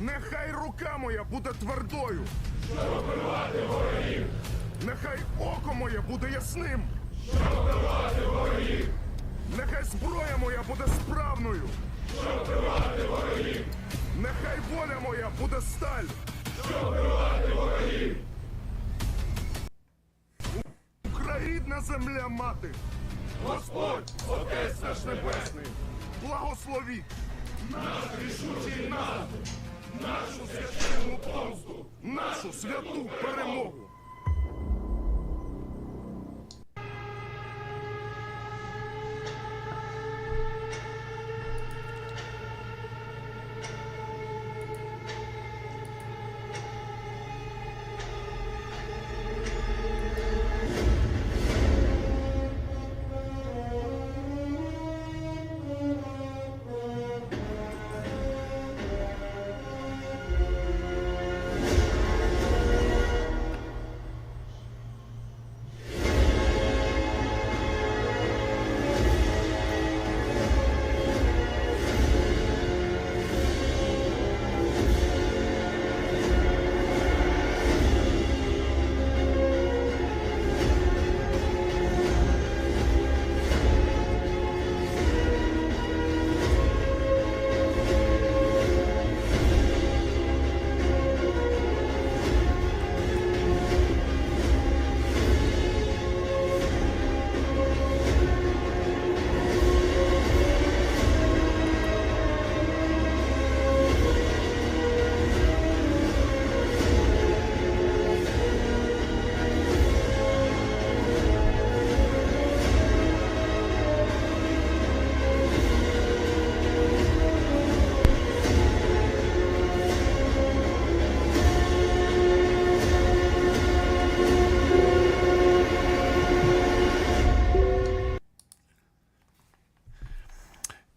Нехай рука моя буде твердою. Щоб вбивати ворогів. Нехай око моє буде ясним. Щоб вбивати ворогів. Нехай зброя моя буде справною. Щоб вбивати ворогів. Нехай воля моя буде сталь. Щоб вбивати ворогів. Україна земля мати. Господь, Отець наш Небесний, Благословіть наш рішучий наступ, нашу священну помсту, нашу святу перемогу.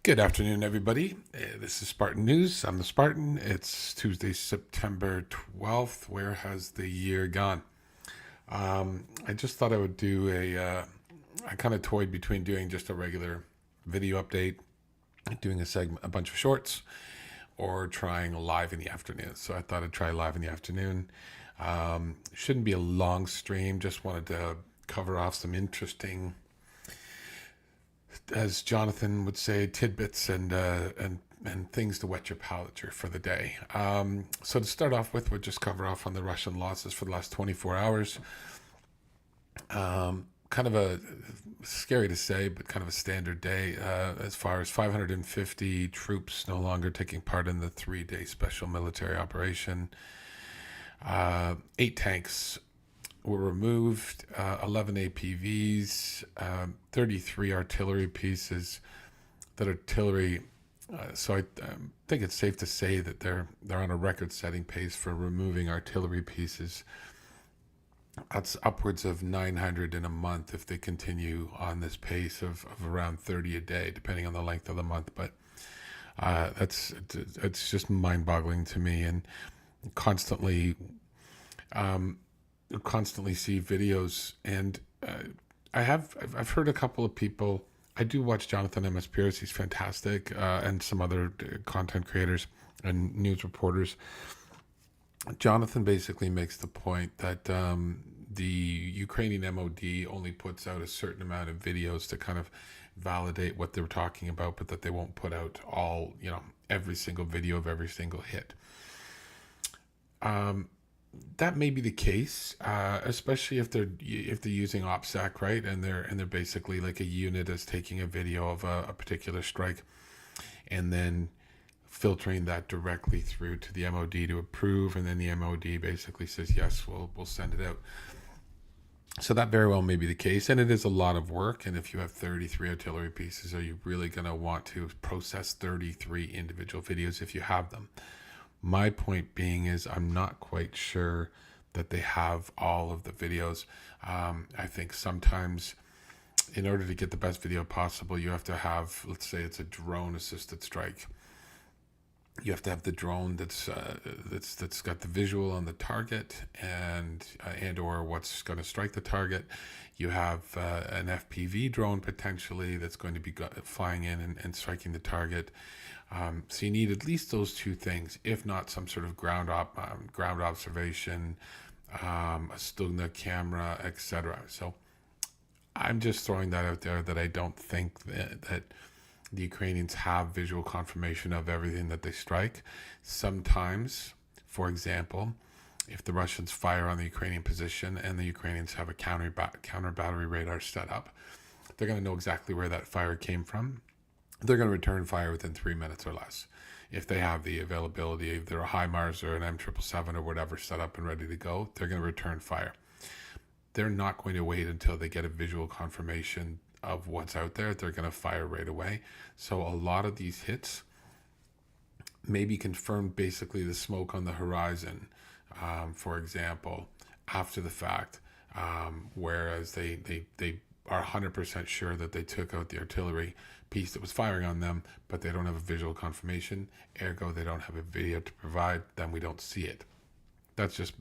Good afternoon, everybody. This is Spartan News. I'm the Spartan. It's Tuesday, September 12th. Where has the year gone? I just thought I would do I kind of toyed between doing just a regular video update, doing a bunch of shorts, or trying live in the afternoon. So I thought I'd try live in the afternoon. Shouldn't be a long stream. Just wanted to cover off some interesting, as Jonathan would say, tidbits and things to whet your palate for the day. So to start off with, we'll just cover off on the Russian losses for the last 24 hours. Kind of a, scary to say, but kind of a standard day as far as 550 troops no longer taking part in the 3-day special military operation. 8 tanks were removed, 11 APVs, 33 artillery pieces. That artillery, so I think it's safe to say that they're on a record-setting pace for removing artillery pieces. That's upwards of 900 in a month if they continue on this pace of around 30 a day, depending on the length of the month. But it's just mind-boggling to me, and constantly see videos, and I've heard a couple of people. I do watch Jonathan M.S. Pierce. He's fantastic, and some other content creators and news reporters. Jonathan basically makes the point that the Ukrainian MOD only puts out a certain amount of videos to kind of validate what they're talking about, but that they won't put out every single video of every single hit. That may be the case, especially if they're using OPSEC, right? And they're basically like a unit is taking a video of a particular strike, and then filtering that directly through to the MOD to approve, and then the MOD basically says yes, we'll send it out. So that very well may be the case, and it is a lot of work. And if you have 33 artillery pieces, are you really going to want to process 33 individual videos if you have them? My point being is I'm not quite sure that they have all of the videos. I think sometimes in order to get the best video possible, you have to have, let's say it's a drone assisted strike. You have to have the drone that's got the visual on the target and or what's going to strike the target. You have an FPV drone potentially that's going to be flying in and striking the target. So you need at least those two things, if not some sort of ground observation, a Stugna camera, etc. So I'm just throwing that out there, that I don't think that the Ukrainians have visual confirmation of everything that they strike. Sometimes, for example, if the Russians fire on the Ukrainian position and the Ukrainians have a counter battery radar set up, they're going to know exactly where that fire came from. They're going to return fire within 3 minutes or less. If they have the availability, if they're a HIMARS or an M777 or whatever set up and ready to go, they're going to return fire. They're not going to wait until they get a visual confirmation of what's out there. They're going to fire right away. So a lot of these hits may be confirmed, basically the smoke on the horizon, for example, after the fact, whereas they are 100% sure that they took out the artillery piece that was firing on them, but they don't have a visual confirmation. Ergo, they don't have a video to provide. Then we don't see it. That's just,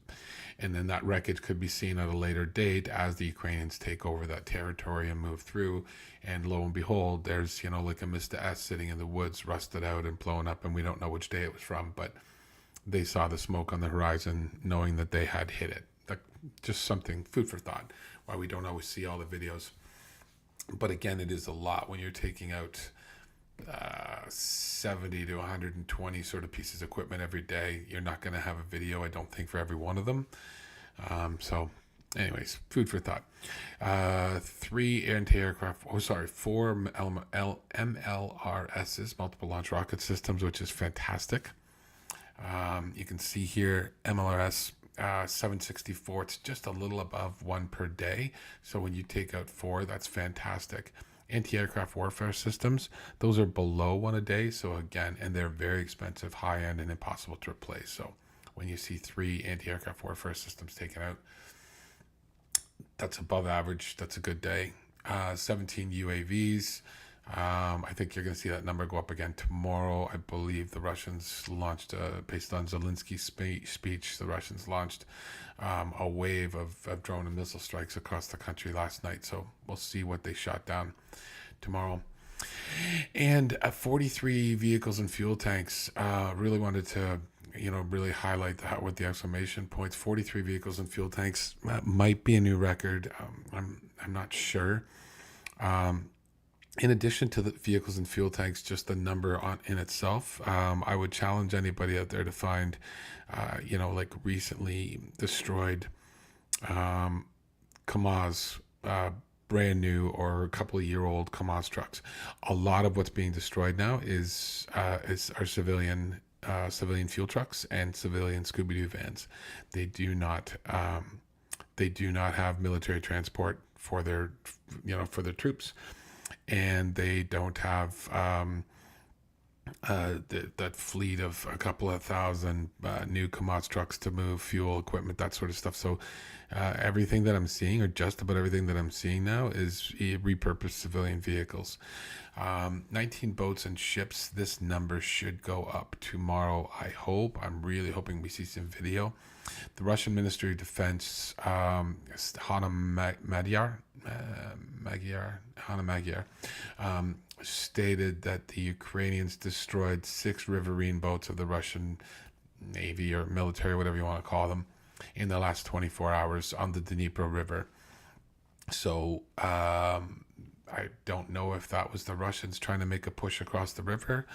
and then that wreckage could be seen at a later date as the Ukrainians take over that territory and move through. And lo and behold, there's, like a Mr. S sitting in the woods, rusted out and blown up, and we don't know which day it was from, but they saw the smoke on the horizon, knowing that they had hit it. Just something, food for thought, why we don't always see all the videos. But again, it is a lot when you're taking out 70 to 120 sort of pieces of equipment every day. You're not going to have a video, I don't think, for every one of them. So anyways, food for thought. 3 anti-aircraft, four MLRSs, multiple launch rocket systems, which is fantastic. You can see here MLRS 764, it's just a little above 1 per day. So when you take out 4, that's fantastic. Anti-aircraft warfare systems, those are below 1 a day. So again, and they're very expensive, high-end, and impossible to replace. So when you see 3 anti-aircraft warfare systems taken out, that's above average. That's a good day. 17 UAVs. I think you're going to see that number go up again tomorrow. I believe the Russians launched, based on Zelensky's speech, the Russians launched a wave of drone and missile strikes across the country last night. So we'll see what they shot down tomorrow. And 43 vehicles and fuel tanks. Really wanted to, really highlight that with the exclamation points. 43 vehicles and fuel tanks. That might be a new record. I'm not sure. In addition to the vehicles and fuel tanks, just the number in itself, I would challenge anybody out there to find, like recently destroyed KAMAZ, brand new or a couple of year old KAMAZ trucks. A lot of what's being destroyed now is our civilian fuel trucks and civilian Scooby-Doo vans. They do not have military transport for their troops. And they don't have that fleet of a couple of thousand new KAMAZ trucks to move fuel, equipment, that sort of stuff. So everything that I'm seeing, or just about everything that I'm seeing now, is repurposed civilian vehicles. 19 boats and ships. This number should go up tomorrow, I hope. I'm really hoping we see some video. The Russian Ministry of Defense, Hanna Magyar, stated that the Ukrainians destroyed 6 riverine boats of the Russian Navy or military, whatever you want to call them, in the last 24 hours on the Dnipro River. So I don't know if that was the Russians trying to make a push across the river,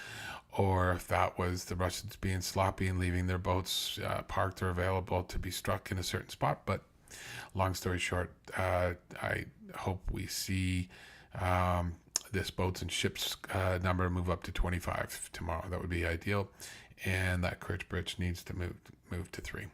or if that was the Russians being sloppy and leaving their boats parked or available to be struck in a certain spot. But long story short, I hope we see this boats and ships number move up to 25 tomorrow. That would be ideal. And that Kerch Bridge needs to move to 3.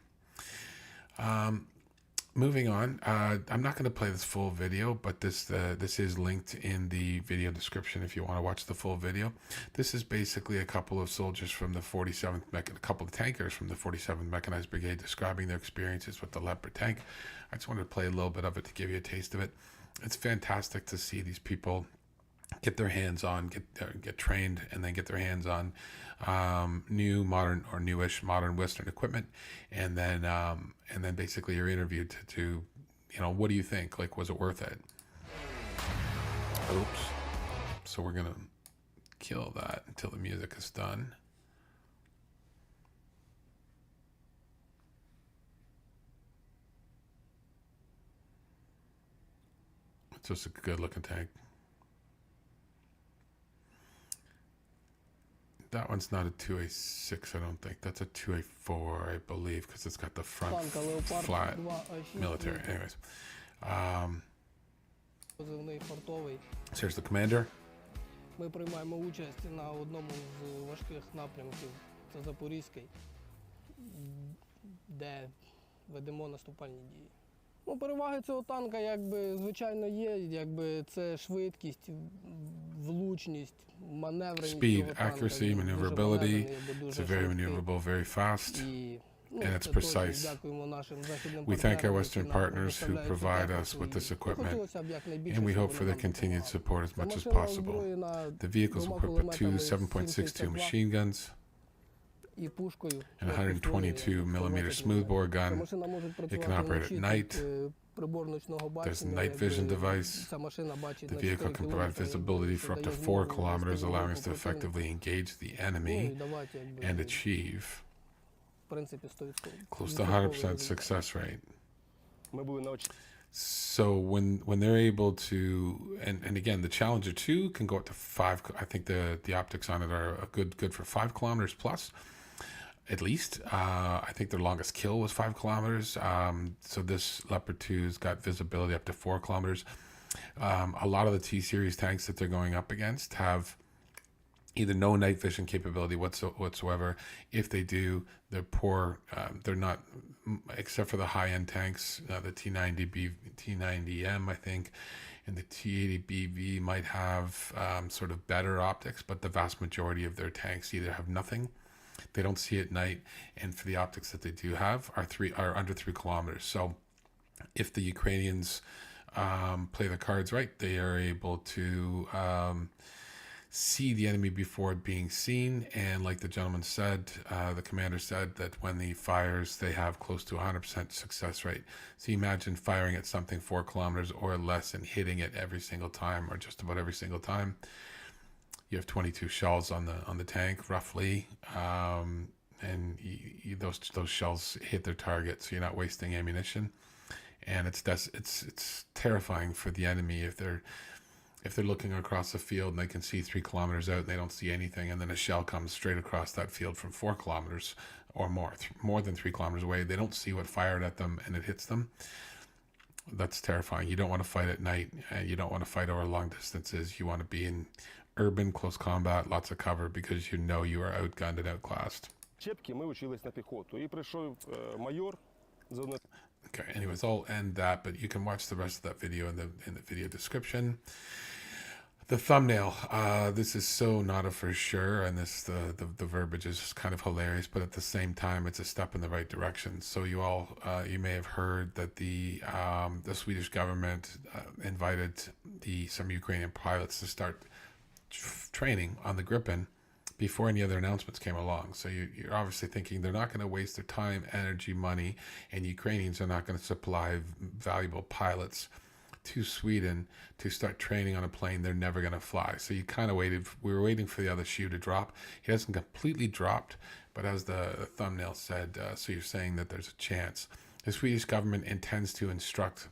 Moving on, I'm not going to play this full video, but this is linked in the video description if you want to watch the full video. This is basically a couple of soldiers from the 47th, a couple of tankers from the 47th Mechanized Brigade describing their experiences with the Leopard tank. I just wanted to play a little bit of it to give you a taste of it. It's fantastic to see these people get their hands on, get trained, and then get their hands on new, modern, or newish modern Western equipment, and then basically you're interviewed to what do you think? Like, was it worth it? Oops. So we're gonna kill that until the music is done. It's just a good looking tank. That one's not a 2A6, I don't think. That's a 2A4, I believe, because it's got the front flat military. Anyways. So here's the commander. Ми приймаємо участь на одному з важких напрямків, це Запорізький, де ведемо наступальні дії. Ну, переваги цього танка, якби, звичайно, є, якби це швидкість, влучність, маневреність Speed, цього танка. accuracy, Він дуже maneuverability. маневрений, бо It's дуже a very швидкий. maneuverable, very fast. І, ну, and it's це точно precise. дякуємо нашим західним We thank our партнерам, Western які нам partners who предоставляють цю provide техніку, us with this і equipment, хотілося б якнайбільше, and we щоб hope for вони their нам continued допомагали. support as Ця much as машина possible. озброєна The vehicles двома equipped with two кулеметами 7.62 7,62 machine guns і пушкою, and a яку 122 створює millimeter автомат. smoothbore Ця gun. машина може It can працювати operate at вночі, night. тут, прибор ночного There's a бачення, night vision якби device. ця машина бачить The на vehicle 4 can provide кілометри, visibility for up to дає 4 змогу kilometers, вести allowing вогонь us to по противнику. effectively engage the Ну, і enemy давати, якби, and achieve в принципі, 100%. close to 100% success rate. Ми були навчені. So when they're able to, and again, the Challenger 2 can go up to 5. I think the optics on it are good for 5 kilometers plus, at least. I think their longest kill was 5 kilometers. So this Leopard 2's got visibility up to 4 kilometers. A lot of the T-Series tanks that they're going up against have either no night vision capability whatsoever. If they do, they're poor. They're not, except for the high-end tanks, the T90M, I think, and the T80BV might have sort of better optics, but the vast majority of their tanks either have nothing, they don't see at night, and for the optics that they do have are under 3 kilometers. So if the Ukrainians play the cards right, they are able to see the enemy before it being seen, and like the gentleman said, the commander said that when he fires, they have close to 100% success rate. So you imagine firing at something 4 kilometers or less and hitting it every single time, or just about every single time. You have 22 shells on the tank roughly, and those shells hit their target, so you're not wasting ammunition. And it's terrifying for the enemy if they're looking across the field and they can see 3 kilometers out and they don't see anything, and then a shell comes straight across that field from 4 kilometers or more than 3 kilometers away. They don't see what fired at them and it hits them. That's terrifying. You don't want to fight at night, and you don't want to fight over long distances. You want to be in urban close combat, lots of cover, because you know you are outgunned and outclassed. Чепки ми учились на піхоту. І прийшов майор з одної. Okay, anyways, I'll end that, but you can watch the rest of that video in the video description. The thumbnail, this is so not a for sure, and the verbiage is kind of hilarious, but at the same time, it's a step in the right direction. So you may have heard that the Swedish government invited some Ukrainian pilots to start training on the Gripen before any other announcements came along. So you're obviously thinking they're not going to waste their time, energy, money, and Ukrainians are not going to supply valuable pilots to Sweden to start training on a plane they're never going to fly. So you kind of we were waiting for the other shoe to drop. It hasn't completely dropped, but as the thumbnail said, so you're saying that there's a chance. The Swedish government intends to instruct,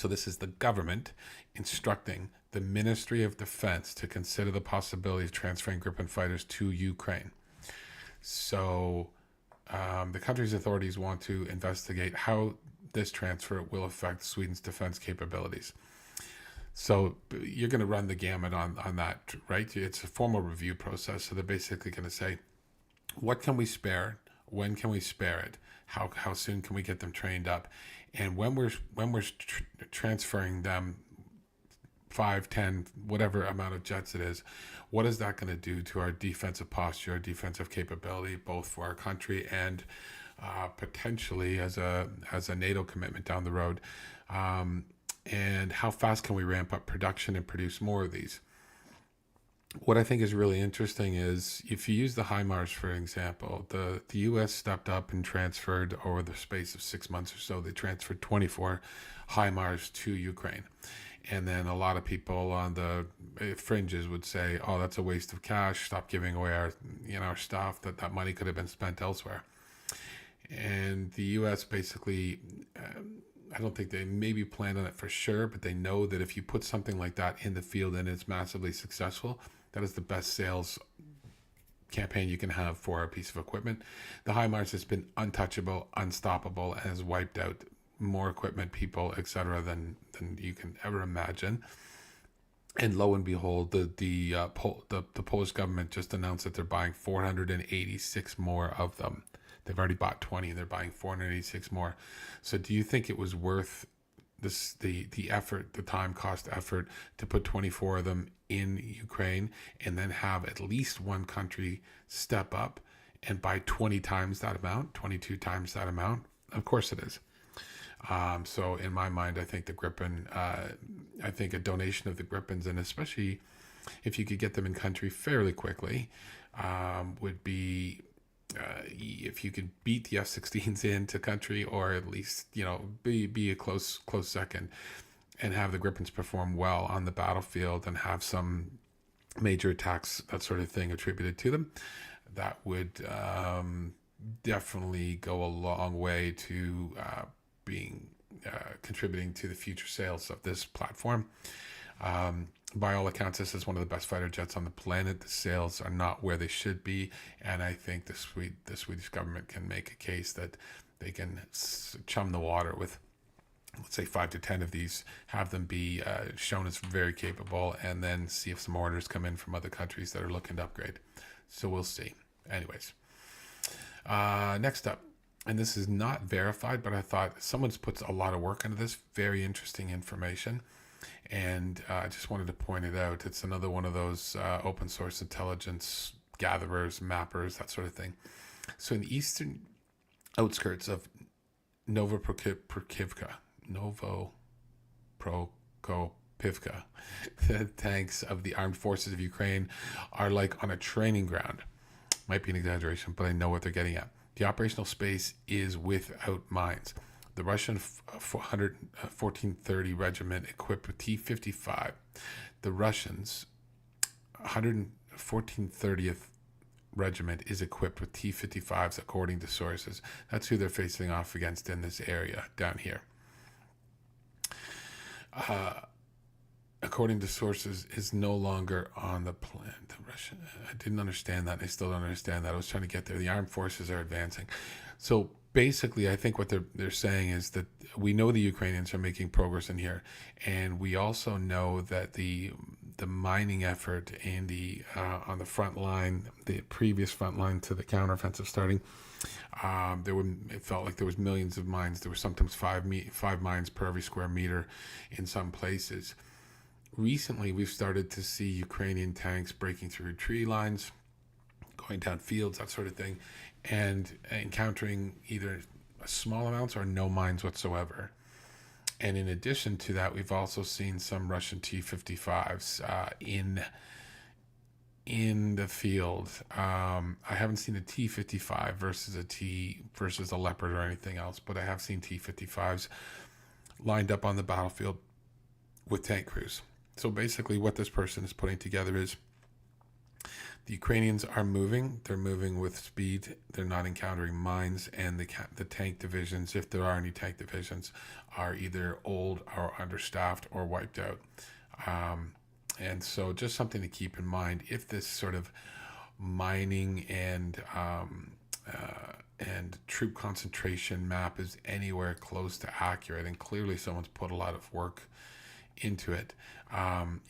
so this is the government instructing the Ministry of Defense to consider the possibility of transferring Gripen fighters to Ukraine. So the country's authorities want to investigate how this transfer will affect Sweden's defense capabilities. So you're going to run the gamut on that, right? It's a formal review process. So they're basically going to say, what can we spare? When can we spare it? How soon can we get them trained up? And when we're transferring them 5, 10, whatever amount of jets it is, what is that going to do to our defensive posture, our defensive capability, both for our country and potentially as a NATO commitment down the road? And how fast can we ramp up production and produce more of these? What I think is really interesting is if you use the HIMARS, for example, the U.S. stepped up and transferred over the space of 6 months or so. They transferred 24 HIMARS to Ukraine. And then a lot of people on the fringes would say, "Oh, that's a waste of cash. Stop giving away our stuff. That money could have been spent elsewhere." And the U.S. basically, I don't think they maybe planned on it for sure, but they know that if you put something like that in the field and it's massively successful, that is the best sales campaign you can have for a piece of equipment. The HIMARS has been untouchable, unstoppable, and has wiped out more equipment, people, etc., than you can ever imagine. And lo and behold, the Polish government just announced that they're buying 486 more of them. They've already bought 20. They're buying 486 more. So, do you think it was worth the effort, the time, cost, effort to put 24 of them in Ukraine and then have at least one country step up and buy 20 times that amount, 22 times that amount? Of course it is. So in my mind, I think the Gripen, I think a donation of the Gripens, and especially if you could get them in country fairly quickly, would be, if you could beat the F-16s into country, or at least, be a close second, and have the Gripens perform well on the battlefield and have some major attacks, that sort of thing, attributed to them, that would definitely go a long way to contributing to the future sales of this platform. By all accounts, this is one of the best fighter jets on the planet. The sales are not where they should be, and I think the Swedish government can make a case that they can chum the water with, let's say, 5 to 10 of these, have them be shown as very capable, and then see if some orders come in from other countries that are looking to upgrade. So we'll see. Anyways, next up, and this is not verified, but I thought someone's put a lot of work into this. Very interesting information. And I just wanted to point it out. It's another one of those open source intelligence gatherers, mappers, that sort of thing. So in the eastern outskirts of Novoprokivka, the tanks of the armed forces of Ukraine are like on a training ground. Might be an exaggeration, but I know what they're getting at. The operational space is without mines. The Russian 1430 Regiment equipped with T-55. The Russians 1430th Regiment is equipped with T-55s, according to sources. That's who they're facing off against in this area down here. According to sources, is no longer on the plan. The Russian, I didn't understand that. I still don't understand that. I was trying to get there. The armed forces are advancing. So basically, I think what they're saying is that we know the Ukrainians are making progress in here, and we also know that the mining effort and the on the front line, the previous front line to the counteroffensive starting, it felt like there was millions of mines. There were sometimes five mines per every square meter in some places. Recently, we've started to see Ukrainian tanks breaking through tree lines, going down fields, that sort of thing, and encountering either small amounts or no mines whatsoever. And in addition to that, we've also seen some Russian T-55s in the field. I haven't seen a T-55 versus a Leopard or anything else, but I have seen T-55s lined up on the battlefield with tank crews. So basically what this person is putting together is the Ukrainians are moving. They're moving with speed. They're not encountering mines, and the tank divisions, if there are any tank divisions, are either old or understaffed or wiped out. And so just something to keep in mind. If this sort of mining and troop concentration map is anywhere close to accurate, and clearly someone's put a lot of work into it,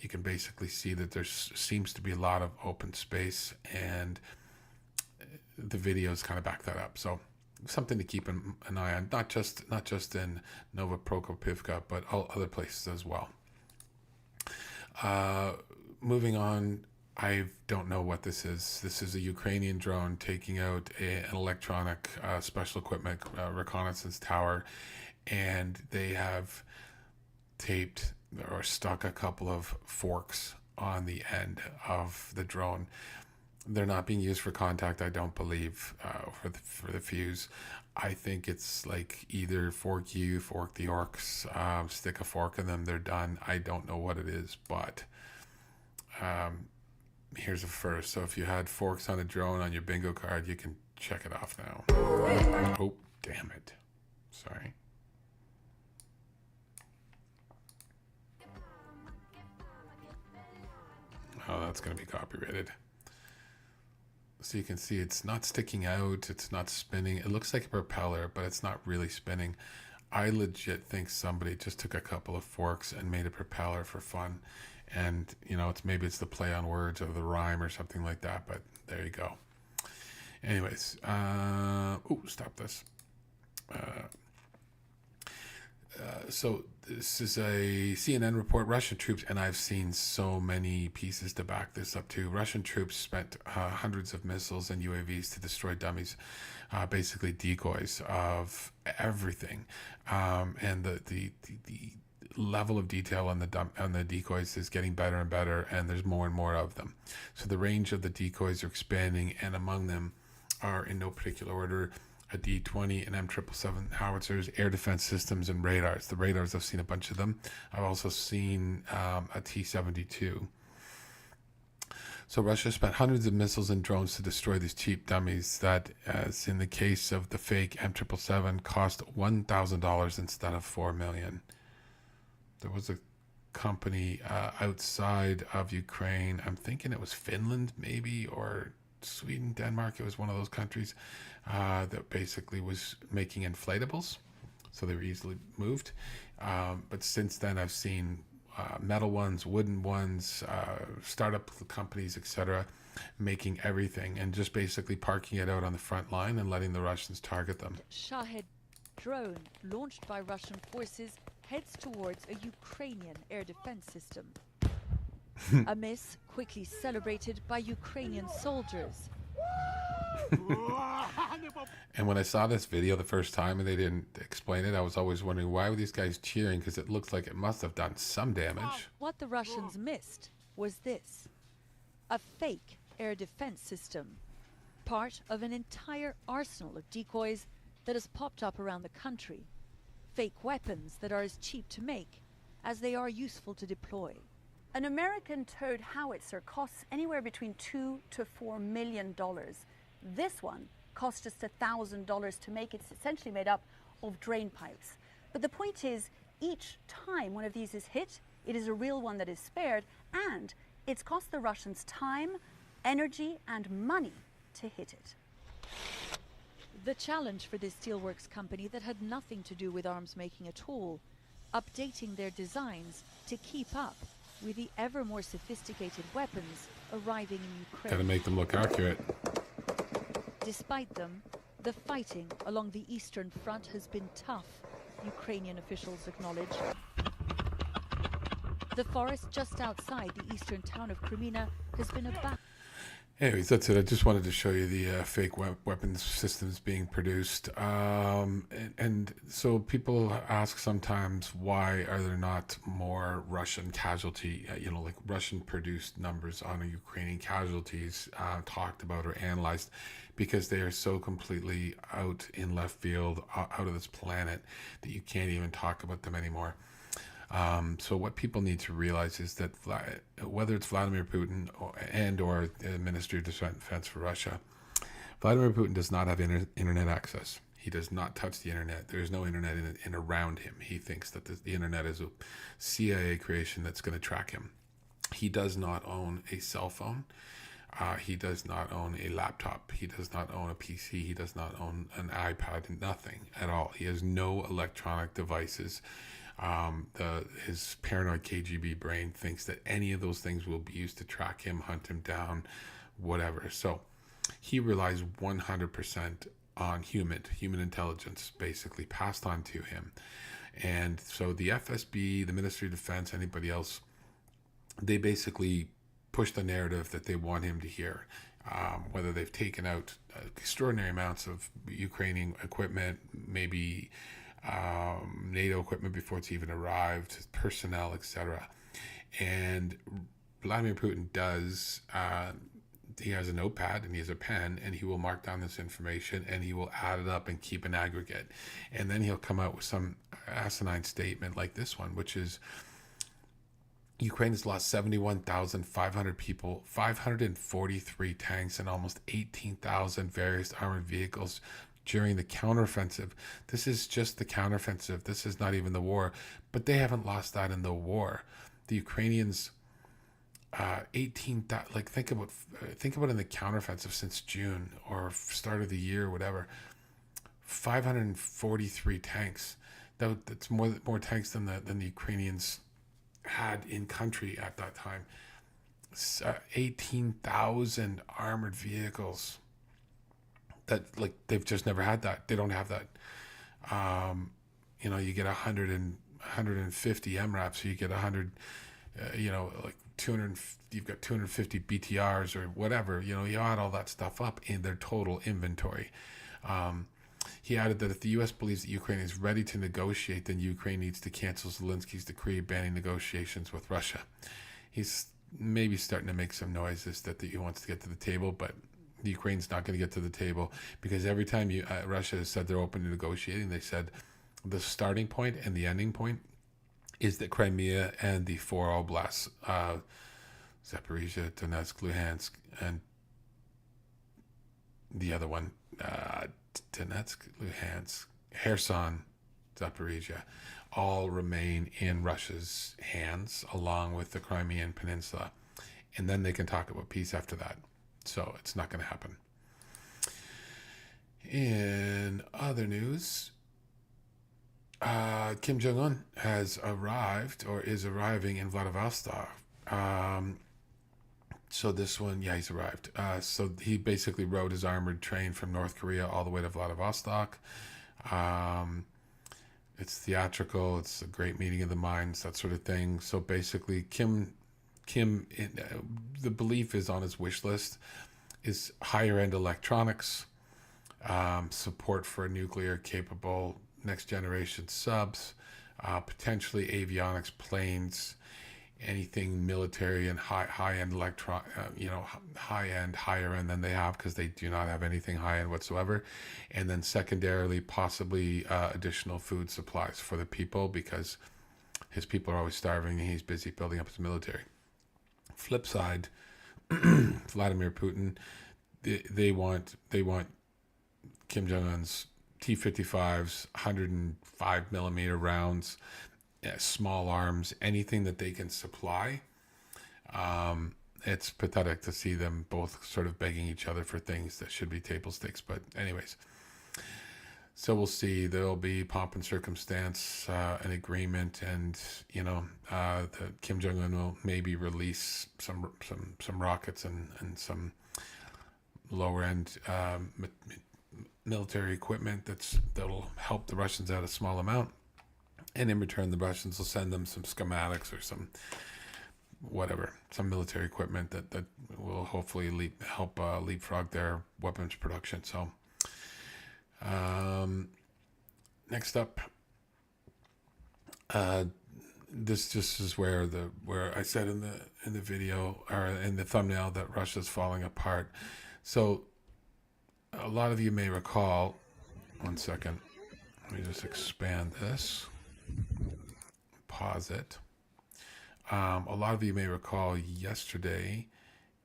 you can basically see that there seems to be a lot of open space, and the videos kind of back that up. So something to keep an eye on, not just in Novoprokopivka, but all other places as well. Moving on, I don't know what this is. This is a Ukrainian drone taking out an electronic special equipment reconnaissance tower, and they have taped or stuck a couple of forks on the end of the drone. They're not being used for contact, I don't believe, for the fuse. I think it's like either fork you, fork the orcs, stick a fork in them, they're done. I don't know what it is, but Here's a first. So if you had forks on a drone on your bingo card, you can check it off now. Oh, damn it. Sorry. Oh, that's going to be copyrighted. So you can see it's not sticking out. It's not spinning. It looks like a propeller, but it's not really spinning. I legit think somebody just took a couple of forks and made a propeller for fun. And, you know, maybe it's the play on words or the rhyme or something like that, but there you go. Anyways, stop this. So this is a CNN report. Russian troops, and I've seen so many pieces to back this up too. Russian troops spent hundreds of missiles and UAVs to destroy dummies, basically decoys of everything, and the level of detail on the decoys is getting better and better, and there's more and more of them. So the range of the decoys are expanding, and among them are, in no particular order, a D-20 and M777 howitzers, air defense systems, and radars. The radars, I've seen a bunch of them. I've also seen a T-72. So Russia spent hundreds of missiles and drones to destroy these cheap dummies that, as in the case of the fake M777, cost $1,000 instead of $4 million. There was a company outside of Ukraine, I'm thinking it was Finland maybe, or Sweden, Denmark, it was one of those countries that basically was making inflatables, so they were easily moved. But since then, I've seen metal ones, wooden ones, startup companies, etc., making everything and just basically parking it out on the front line and letting the Russians target them. Shahed drone launched by Russian forces heads towards a Ukrainian air defense system. A miss quickly celebrated by Ukrainian soldiers. And when I saw this video the first time and they didn't explain it, I was always wondering, why were these guys cheering? Because it looks like it must have done some damage. What the Russians missed was this: a fake air defense system, part of an entire arsenal of decoys that has popped up around the country. Fake weapons that are as cheap to make as they are useful to deploy. An American towed howitzer costs anywhere between $2 to $4 million. This one cost just $1,000 to make. It's essentially made up of drain pipes. But the point is, each time one of these is hit, it is a real one that is spared, and it's cost the Russians time, energy, and money to hit it. The challenge for this steelworks company that had nothing to do with arms making at all, updating their designs to keep up with the ever more sophisticated weapons arriving in Ukraine. Gotta make them look accurate. Despite them, the fighting along the Eastern Front has been tough, Ukrainian officials acknowledge. The forest just outside the eastern town of Kreminna has been a battle. Anyways, that's it. I just wanted to show you the fake weapons systems being produced. And so people ask sometimes, why are there not more Russian casualty, like Russian-produced numbers on Ukrainian casualties talked about or analyzed? Because they are so completely out in left field, out of this planet, that you can't even talk about them anymore. So what people need to realize is that whether it's Vladimir Putin or the Ministry of Defense for Russia, Vladimir Putin does not have internet access. He does not touch the internet. There's no internet in around him. He thinks that the internet is a CIA creation that's going to track him. He does not own a cell phone. He does not own a laptop. He does not own a PC. He does not own an iPad. Nothing at all. He has no electronic devices. His paranoid KGB brain thinks that any of those things will be used to track him, hunt him down, whatever. So he relies 100% on human intelligence, basically passed on to him. And so the FSB, the Ministry of Defense, anybody else, they basically push the narrative that they want him to hear. Whether they've taken out extraordinary amounts of Ukrainian equipment, maybe NATO equipment before it's even arrived, personnel, etc. And Vladimir Putin does, he has a notepad and he has a pen, and he will mark down this information and he will add it up and keep an aggregate. And then he'll come out with some asinine statement like this one, which is, Ukraine has lost 71,500 people, 543 tanks, and almost 18,000 various armored vehicles during the counteroffensive. This is just the counteroffensive. This is not even the war, but they haven't lost that in the war. The Ukrainians, 18,000. Like think about in the counteroffensive since June or start of the year, or whatever. 543 tanks. That's more tanks than the Ukrainians had in country at that time. 18,000 armored vehicles. That, like, they've just never had that. They don't have that. You get 150 MRAPs, so you get 100. Like 200. You've got 250 BTRs or whatever. You add all that stuff up in their total inventory. He added that if the U.S. believes that Ukraine is ready to negotiate, then Ukraine needs to cancel Zelensky's decree banning negotiations with Russia. He's maybe starting to make some noises that he wants to get to the table, but the Ukraine's not going to get to the table because every time Russia has said they're open to negotiating, they said the starting point and the ending point is that Crimea and the four oblasts, Zaporizhia, Donetsk, Luhansk, and the other one, Donetsk, Luhansk, Kherson, Zaporizhia, all remain in Russia's hands along with the Crimean Peninsula. And then they can talk about peace after that. So it's not going to happen. In other news, Kim Jong-un has arrived or is arriving in Vladivostok. So this one, yeah, he's arrived. So he basically rode his armored train from North Korea all the way to Vladivostok. It's theatrical. It's a great meeting of the minds, that sort of thing. So basically, Kim, the belief is on his wish list is higher end electronics, support for nuclear capable next generation subs, potentially avionics, planes, anything military and high end higher end than they have, because they do not have anything high end whatsoever. And then secondarily, possibly additional food supplies for the people, because his people are always starving and he's busy building up his military. Flip side, Vladimir Putin, they want Kim Jong-un's T-55s, 105 millimeter rounds, small arms, anything that they can supply. It's pathetic to see them both sort of begging each other for things that should be table stakes. But anyways, so we'll see. There'll be pomp and circumstance, an agreement, and the Kim Jong-un will maybe release some rockets and some lower end military equipment that'll help the Russians out a small amount. And in return, the Russians will send them some schematics or some military equipment that will hopefully help leapfrog their weapons production. So, next up, this just is where I said in the video or in the thumbnail that Russia's falling apart. So, a lot of you may recall. One second, let me just expand this. Pause it. A lot of you may recall yesterday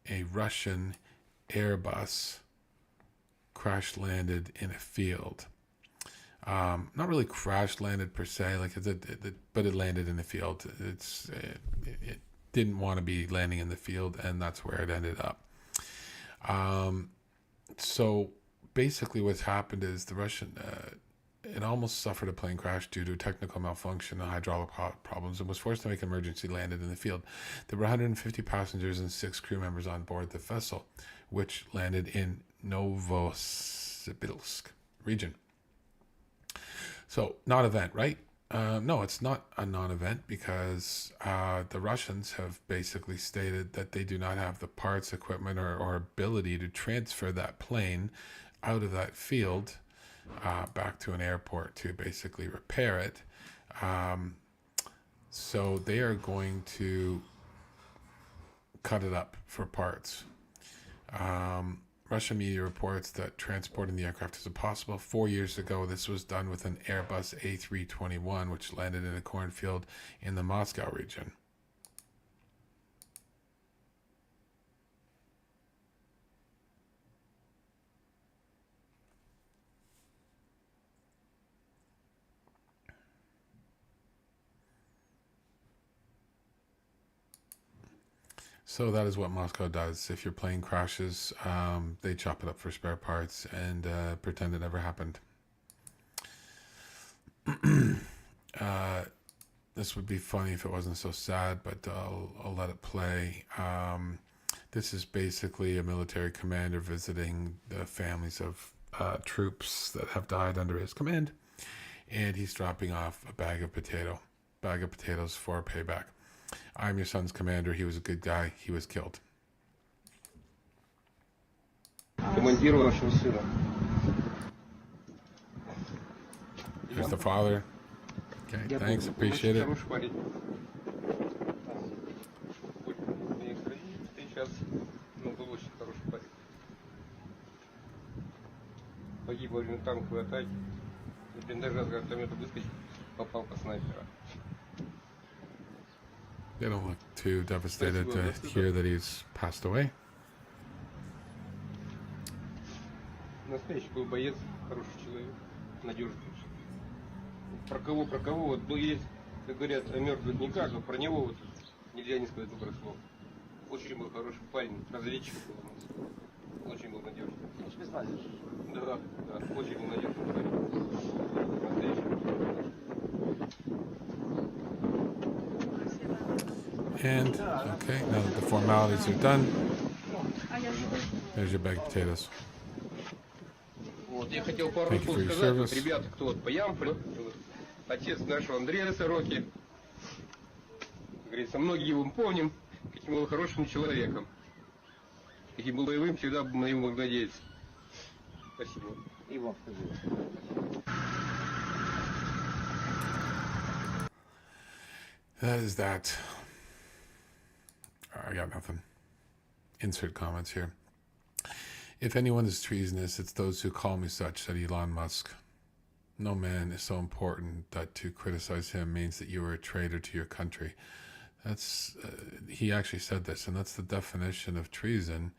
a Russian Airbus crash landed in a field. Not really crash landed per se, but it landed in the field. It didn't want to be landing in the field, and that's where it ended up. So basically what's happened is the Russian it almost suffered a plane crash due to technical malfunction and hydraulic problems, and was forced to make an emergency landing in the field. There were 150 passengers and 6 crew members on board the vessel, which landed in Novosibirsk region. So, non-event, right? No, it's not a non-event, because the Russians have basically stated that they do not have the parts, equipment, or ability to transfer that plane out of that field back to an airport to basically repair it. So they are going to cut it up for parts. Russian media reports that transporting the aircraft is impossible. 4 years ago, this was done with an Airbus A321, which landed in a cornfield in the Moscow region. So that is what Moscow does. If your plane crashes, they chop it up for spare parts and pretend it never happened. This would be funny if it wasn't so sad, but I'll let it play. This is basically a military commander visiting the families of troops that have died under his command, and he's dropping off a bag of potatoes for payback. I'm your son's commander. He was a good guy. He was killed. Командиру нашего сына. Here's the father. Okay, thanks. Appreciate it. Хороший парень. Сейчас, был очень хороший парень. Погиб во время танковой атаки. И блиндажа с гранатомета выскочил, попал по снайпера. They don't look too devastated to hear that he's passed away. Настоящий был боец, хороший человек, надежный. Про кого, вот, ну, есть, как говорят, о мертвых никак, но про него вот нельзя не сказать добрых слов. Очень был хороший парень, разведчик был у нас. Очень был надежный. Да, очень был надежный парень. Настоящий. And, okay, now that the formalities are done, there's your bag of potatoes. Вот, я хотел пару Thank you слов for your сказать, service. вот, ребята, кто вот по Ямполю, вот, отец нашего Андрея Сороки, как говорится, многие его помним, каким был хорошим человеком, каким был боевым, всегда на него мог надеяться. Спасибо. И вам спасибо. That is that. I got nothing. Insert comments here. If anyone is treasonous, it's those who call me such, said Elon Musk. No man is so important that to criticize him means that you are a traitor to your country. That's he actually said this, and that's the definition of treason,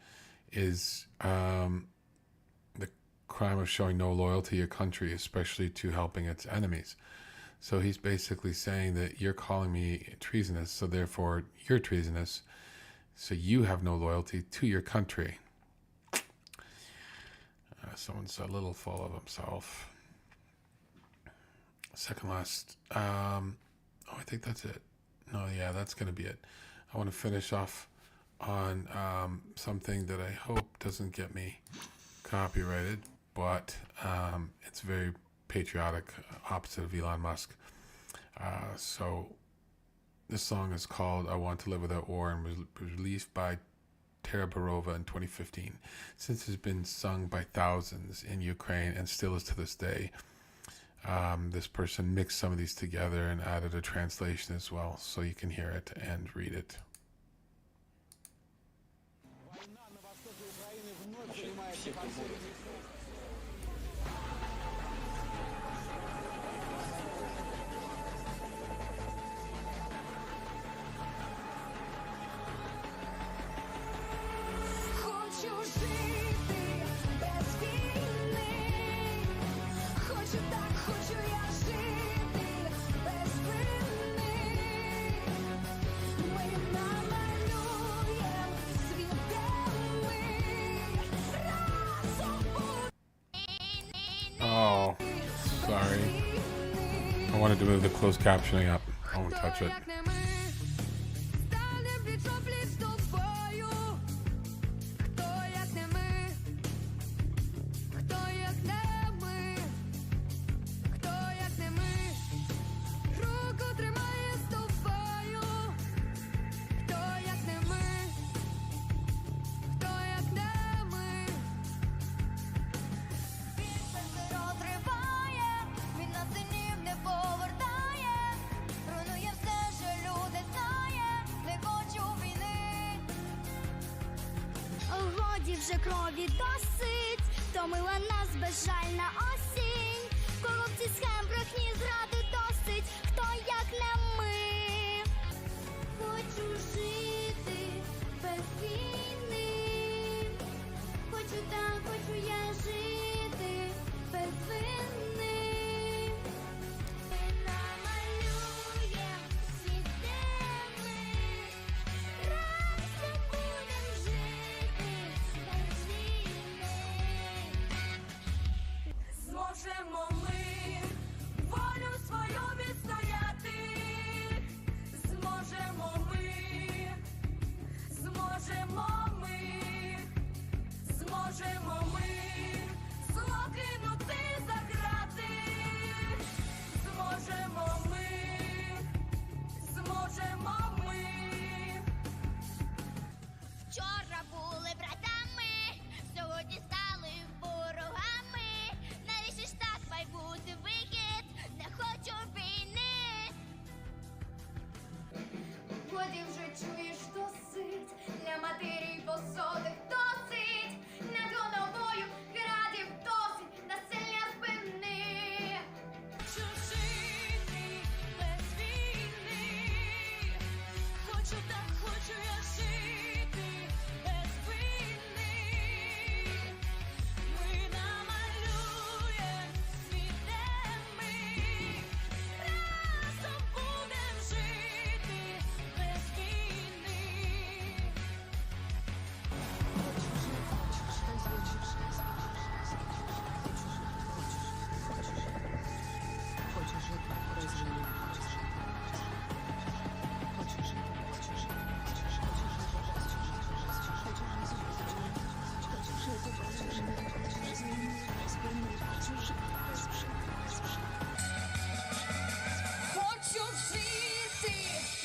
is the crime of showing no loyalty to your country, especially to helping its enemies. So he's basically saying that you're calling me treasonous, so therefore you're treasonous, so you have no loyalty to your country. Someone's a little full of himself. Second last. I think that's it. No, yeah, that's going to be it. I want to finish off on something that I hope doesn't get me copyrighted, but it's very patriotic, opposite of Elon Musk. So this song is called I Want to Live Without War and was released by Tara Barova in 2015. Since it's been sung by thousands in Ukraine and still is to this day, this person mixed some of these together and added a translation as well, so you can hear it and read it. Oh, sorry. I wanted to move the closed captioning up. I won't touch it. Вже крові досить, втомила нас безжальна осінь. Корупції, схем, брехні, зради досить, хто як не ми. Хочу жити без війни, хочу так, хочу я жити без вини. Ми намалюєм світ, де ми разом Зможемо ми зло кинути за грати. Зможемо ми, зможемо ми. Вчора були братами, сьогодні стали ворогами. Навіщо ж так має бути вихід? Не хочу війни. Годі вже чуєш досить, для матерій посадок досить. Над головою градів досить, насилля спини. Хочу жити без війни. Хочу так, хочу я жити без війни. Ми намалюєм світ, де ми разом будем жити без війни. Хочу жити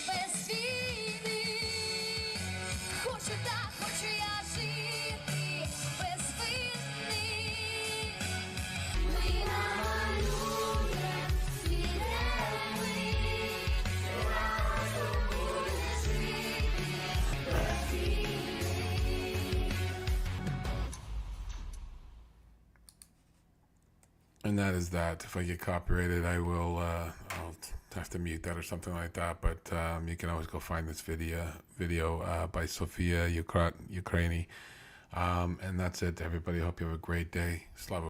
без війни. Хочу так, хочу я жити без війни. Ми намалюєм світ, де ми разом будем жити без війни. And that is that. If I get copyrighted, I'll have to mute that or something like that. But you can always go find this video by Sofia Ukraini. And that's it, everybody. Hope you have a great day. Slava.